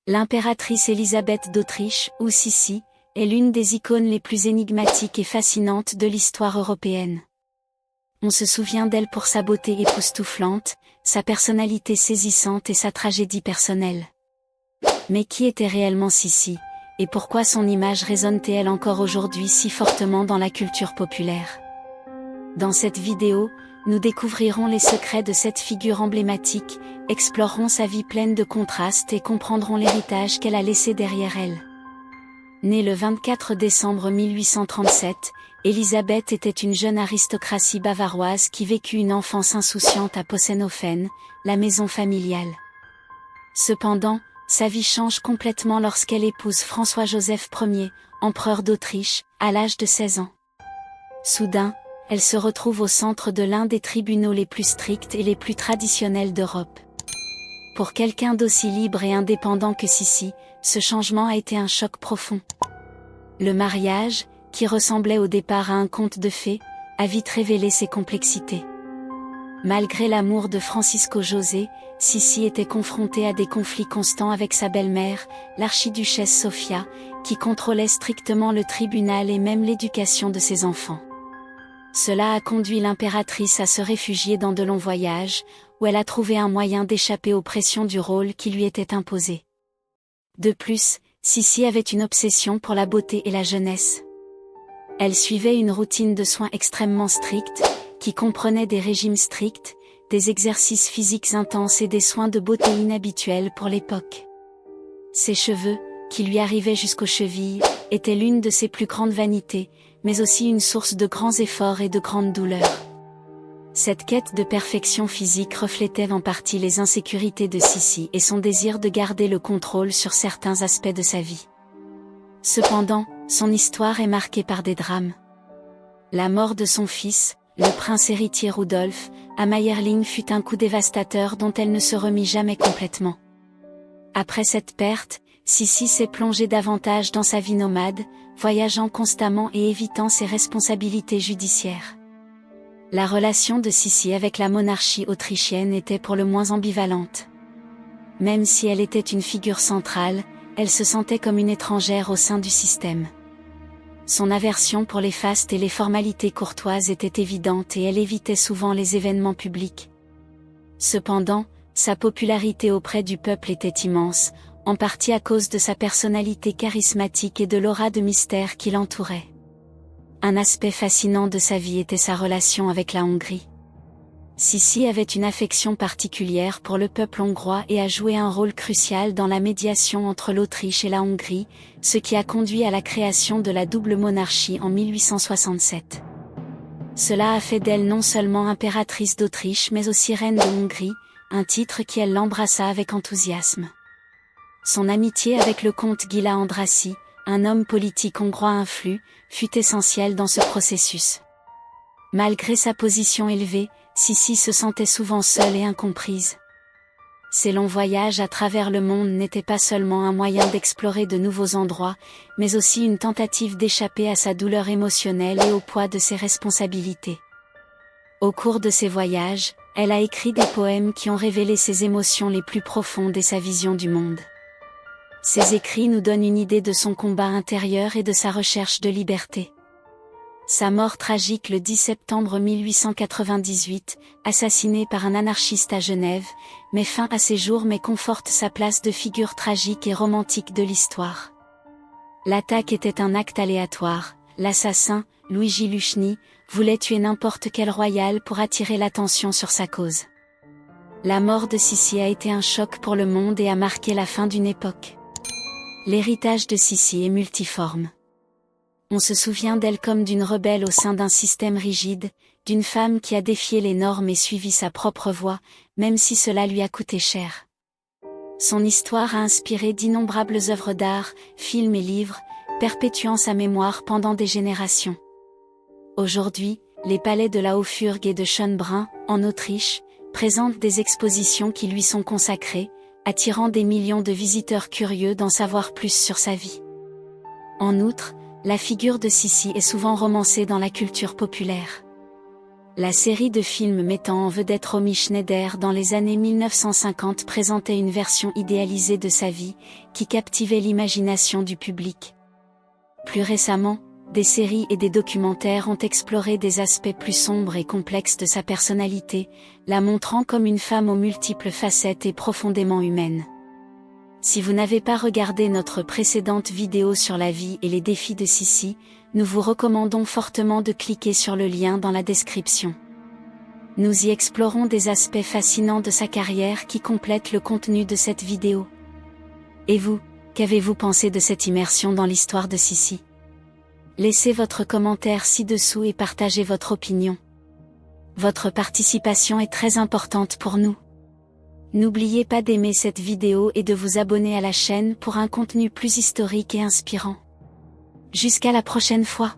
L'impératrice Élisabeth d'Autriche, ou Sissi, est l'une des icônes les plus énigmatiques et fascinantes de l'histoire européenne. On se souvient d'elle pour sa beauté époustouflante, sa personnalité saisissante et sa tragédie personnelle. Mais qui était réellement Sissi, et pourquoi son image résonne-t-elle encore aujourd'hui si fortement dans la culture populaire? Dans cette vidéo, nous découvrirons les secrets de cette figure emblématique, explorerons sa vie pleine de contrastes et comprendrons l'héritage qu'elle a laissé derrière elle. Née le 24 décembre 1837, Élisabeth était une jeune aristocratie bavaroise qui vécut une enfance insouciante à Possenhofen, la maison familiale. Cependant, sa vie change complètement lorsqu'elle épouse François-Joseph Ier, empereur d'Autriche, à l'âge de 16 ans. Soudain, elle se retrouve au centre de l'un des tribunaux les plus stricts et les plus traditionnels d'Europe. Pour quelqu'un d'aussi libre et indépendant que Sissi, ce changement a été un choc profond. Le mariage, qui ressemblait au départ à un conte de fées, a vite révélé ses complexités. Malgré l'amour de Francisco José, Sissi était confrontée à des conflits constants avec sa belle-mère, l'archiduchesse Sofia, qui contrôlait strictement le tribunal et même l'éducation de ses enfants. Cela a conduit l'impératrice à se réfugier dans de longs voyages, où elle a trouvé un moyen d'échapper aux pressions du rôle qui lui était imposé. De plus, Sissi avait une obsession pour la beauté et la jeunesse. Elle suivait une routine de soins extrêmement stricte, qui comprenait des régimes stricts, des exercices physiques intenses et des soins de beauté inhabituels pour l'époque. Ses cheveux, qui lui arrivaient jusqu'aux chevilles, étaient l'une de ses plus grandes vanités, mais aussi une source de grands efforts et de grandes douleurs. Cette quête de perfection physique reflétait en partie les insécurités de Sissi et son désir de garder le contrôle sur certains aspects de sa vie. Cependant, son histoire est marquée par des drames. La mort de son fils, le prince héritier Rudolf, à Mayerling fut un coup dévastateur dont elle ne se remit jamais complètement. Après cette perte, Sissi s'est plongée davantage dans sa vie nomade, voyageant constamment et évitant ses responsabilités judiciaires. La relation de Sissi avec la monarchie autrichienne était pour le moins ambivalente. Même si elle était une figure centrale, elle se sentait comme une étrangère au sein du système. Son aversion pour les fastes et les formalités courtoises était évidente et elle évitait souvent les événements publics. Cependant, sa popularité auprès du peuple était immense, en partie à cause de sa personnalité charismatique et de l'aura de mystère qui l'entourait. Un aspect fascinant de sa vie était sa relation avec la Hongrie. Sissi avait une affection particulière pour le peuple hongrois et a joué un rôle crucial dans la médiation entre l'Autriche et la Hongrie, ce qui a conduit à la création de la double monarchie en 1867. Cela a fait d'elle non seulement impératrice d'Autriche mais aussi reine de Hongrie, un titre qui elle l'embrassa avec enthousiasme. Son amitié avec le comte Gyula Andrássy, un homme politique hongrois influent, fut essentielle dans ce processus. Malgré sa position élevée, Sissi se sentait souvent seule et incomprise. Ses longs voyages à travers le monde n'étaient pas seulement un moyen d'explorer de nouveaux endroits, mais aussi une tentative d'échapper à sa douleur émotionnelle et au poids de ses responsabilités. Au cours de ses voyages, elle a écrit des poèmes qui ont révélé ses émotions les plus profondes et sa vision du monde. Ces écrits nous donnent une idée de son combat intérieur et de sa recherche de liberté. Sa mort tragique le 10 septembre 1898, assassinée par un anarchiste à Genève, met fin à ses jours mais conforte sa place de figure tragique et romantique de l'histoire. L'attaque était un acte aléatoire, l'assassin, Luigi Luchny, voulait tuer n'importe quel royal pour attirer l'attention sur sa cause. La mort de Sissi a été un choc pour le monde et a marqué la fin d'une époque. L'héritage de Sissi est multiforme. On se souvient d'elle comme d'une rebelle au sein d'un système rigide, d'une femme qui a défié les normes et suivi sa propre voie, même si cela lui a coûté cher. Son histoire a inspiré d'innombrables œuvres d'art, films et livres, perpétuant sa mémoire pendant des générations. Aujourd'hui, les palais de la Hofburg et de Schönbrunn, en Autriche, présentent des expositions qui lui sont consacrées, attirant des millions de visiteurs curieux d'en savoir plus sur sa vie. En outre, la figure de Sissi est souvent romancée dans la culture populaire. La série de films mettant en vedette Romy Schneider dans les années 1950 présentait une version idéalisée de sa vie, qui captivait l'imagination du public. Plus récemment, des séries et des documentaires ont exploré des aspects plus sombres et complexes de sa personnalité, la montrant comme une femme aux multiples facettes et profondément humaine. Si vous n'avez pas regardé notre précédente vidéo sur la vie et les défis de Sissi, nous vous recommandons fortement de cliquer sur le lien dans la description. Nous y explorons des aspects fascinants de sa carrière qui complètent le contenu de cette vidéo. Et vous, qu'avez-vous pensé de cette immersion dans l'histoire de Sissi? Laissez votre commentaire ci-dessous et partagez votre opinion. Votre participation est très importante pour nous. N'oubliez pas d'aimer cette vidéo et de vous abonner à la chaîne pour un contenu plus historique et inspirant. Jusqu'à la prochaine fois.